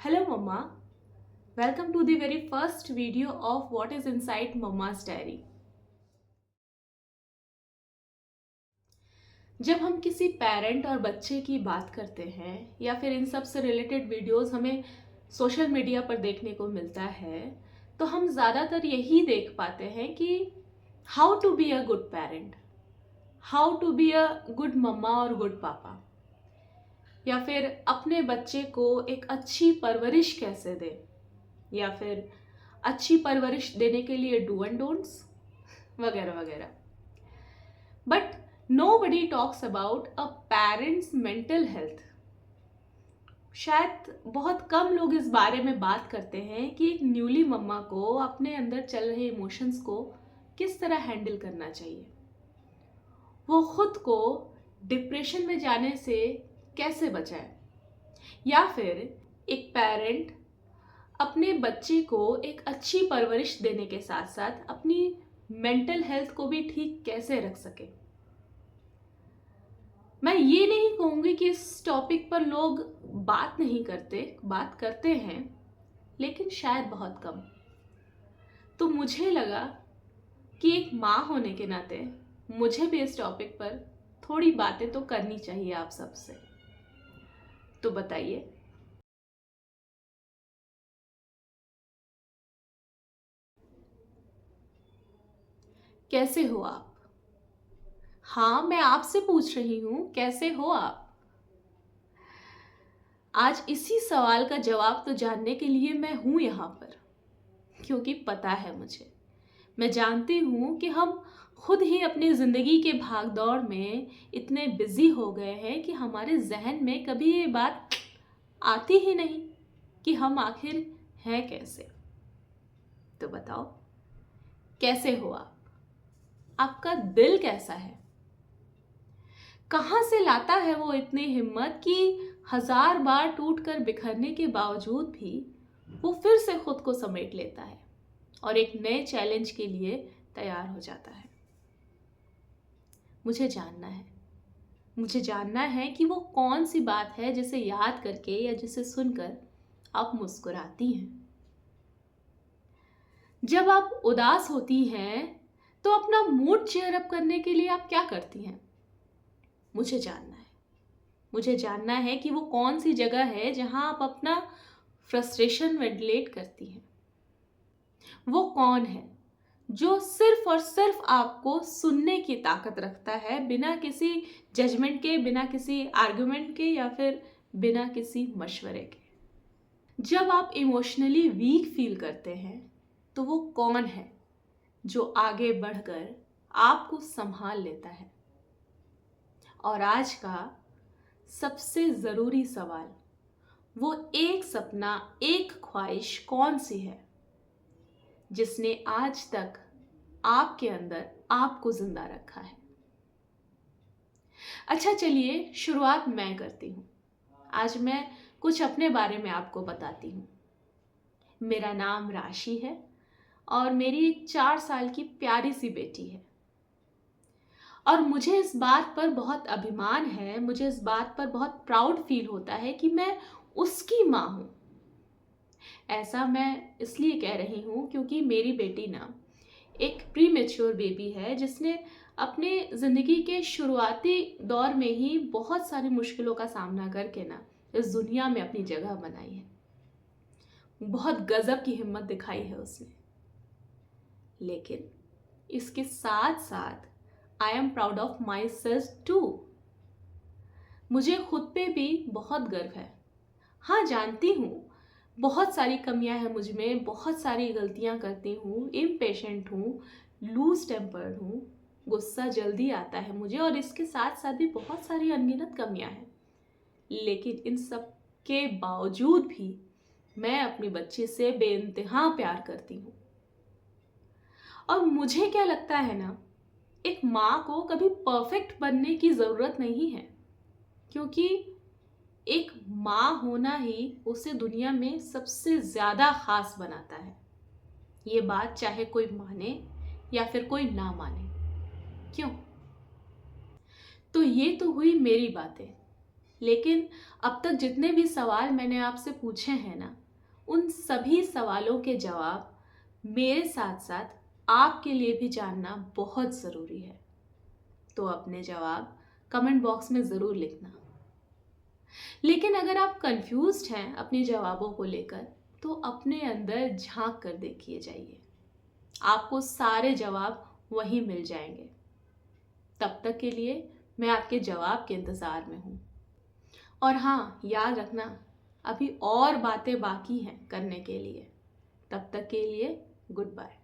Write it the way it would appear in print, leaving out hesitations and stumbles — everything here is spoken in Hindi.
Hello Mama, welcome to the very first video of what is inside Mama's Diary. जब हम किसी पेरेंट और बच्चे की बात करते हैं या फिर इन सब से रिलेटेड वीडियोस हमें सोशल मीडिया पर देखने को मिलता है तो हम ज़्यादातर यही देख पाते हैं कि how to be a good parent, how to be a good mama और गुड पापा, या फिर अपने बच्चे को एक अच्छी परवरिश कैसे दें, या फिर अच्छी परवरिश देने के लिए डू एंड डोंट्स वगैरह वगैरह. But nobody talks about a parent's mental health. शायद बहुत कम लोग इस बारे में बात करते हैं कि एक न्यूली मम्मा को अपने अंदर चल रहे इमोशंस को किस तरह हैंडल करना चाहिए, वो खुद को डिप्रेशन में जाने से कैसे बचाए, या फिर एक पेरेंट अपने बच्चे को एक अच्छी परवरिश देने के साथ साथ अपनी मेंटल हेल्थ को भी ठीक कैसे रख सके. मैं ये नहीं कहूँगी कि इस टॉपिक पर लोग बात नहीं करते, बात करते हैं, लेकिन शायद बहुत कम. तो मुझे लगा कि एक माँ होने के नाते मुझे भी इस टॉपिक पर थोड़ी बातें तो करनी चाहिए आप सबसे. तो बताइए, कैसे हो आप? हाँ, मैं आपसे पूछ रही हूँ, कैसे हो आप? आज इसी सवाल का जवाब तो जानने के लिए मैं हूँ यहाँ पर, क्योंकि पता है मुझे, मैं जानती हूँ कि हम खुद ही अपनी ज़िंदगी के भागदौड़ में इतने बिजी हो गए हैं कि हमारे जहन में कभी ये बात आती ही नहीं कि हम आखिर हैं कैसे. तो बताओ, कैसे हो आप? आपका दिल कैसा है? कहाँ से लाता है वो इतनी हिम्मत कि 1000 बार टूट कर बिखरने के बावजूद भी वो फिर से खुद को समेट लेता है और एक नए चैलेंज के लिए तैयार हो जाता है. मुझे जानना है कि वो कौन सी बात है जिसे याद करके या जिसे सुनकर आप मुस्कुराती हैं. जब आप उदास होती हैं तो अपना मूड चेयर अप करने के लिए आप क्या करती हैं? मुझे जानना है कि वो कौन सी जगह है जहां आप अपना फ्रस्ट्रेशन वेंटिलेट करती हैं. वो कौन है जो सिर्फ और सिर्फ आपको सुनने की ताकत रखता है, बिना किसी जजमेंट के, बिना किसी आर्गुमेंट के, या फिर बिना किसी मशवरे के. जब आप इमोशनली वीक फील करते हैं तो वो कौन है जो आगे बढ़कर आपको संभाल लेता है. और आज का सबसे ज़रूरी सवाल, वो एक सपना, एक ख्वाहिश कौन सी है जिसने आज तक आपके अंदर आपको जिंदा रखा है. अच्छा, चलिए शुरुआत मैं करती हूँ. आज मैं कुछ अपने बारे में आपको बताती हूँ. मेरा नाम राशि है और मेरी एक 4 साल की प्यारी सी बेटी है. और मुझे इस बात पर बहुत अभिमान है, मुझे इस बात पर बहुत प्राउड फील होता है कि मैं उसकी माँ हूँ. ऐसा मैं इसलिए कह रही हूँ क्योंकि मेरी बेटी ना एक प्री मेच्योर बेबी है जिसने अपने ज़िंदगी के शुरुआती दौर में ही बहुत सारी मुश्किलों का सामना करके ना इस दुनिया में अपनी जगह बनाई है. बहुत गजब की हिम्मत दिखाई है उसने. लेकिन इसके साथ साथ I am proud of myself too. मुझे खुद पे भी बहुत गर्व है. हाँ, जानती हूँ बहुत सारी कमियां हैं मुझ में, बहुत सारी गलतियां करती हूँ, इम्पेशेंट हूँ, लूज टेम्पर्ड हूँ, गुस्सा जल्दी आता है मुझे, और इसके साथ साथ भी बहुत सारी अनगिनत कमियां हैं. लेकिन इन सब के बावजूद भी मैं अपनी बच्ची से बेइंतहा प्यार करती हूँ. और मुझे क्या लगता है ना, एक माँ को कभी परफेक्ट बनने की ज़रूरत नहीं है, क्योंकि एक माँ होना ही उसे दुनिया में सबसे ज़्यादा ख़ास बनाता है. ये बात चाहे कोई माने या फिर कोई ना माने. क्यों? तो ये तो हुई मेरी बातें. लेकिन अब तक जितने भी सवाल मैंने आपसे पूछे हैं ना, उन सभी सवालों के जवाब मेरे साथ साथ आपके लिए भी जानना बहुत ज़रूरी है। तो अपने जवाब कमेंट बॉक्स में ज़रूर लिखना। लेकिन अगर आप कंफ्यूज्ड हैं अपने जवाबों को लेकर, तो अपने अंदर झांक कर देखिए जाइए, आपको सारे जवाब वहीं मिल जाएंगे। तब तक के लिए मैं आपके जवाब के इंतज़ार में हूँ। और हाँ, याद रखना, अभी और बातें बाकी हैं करने के लिए। तब तक के लिए गुड बाय।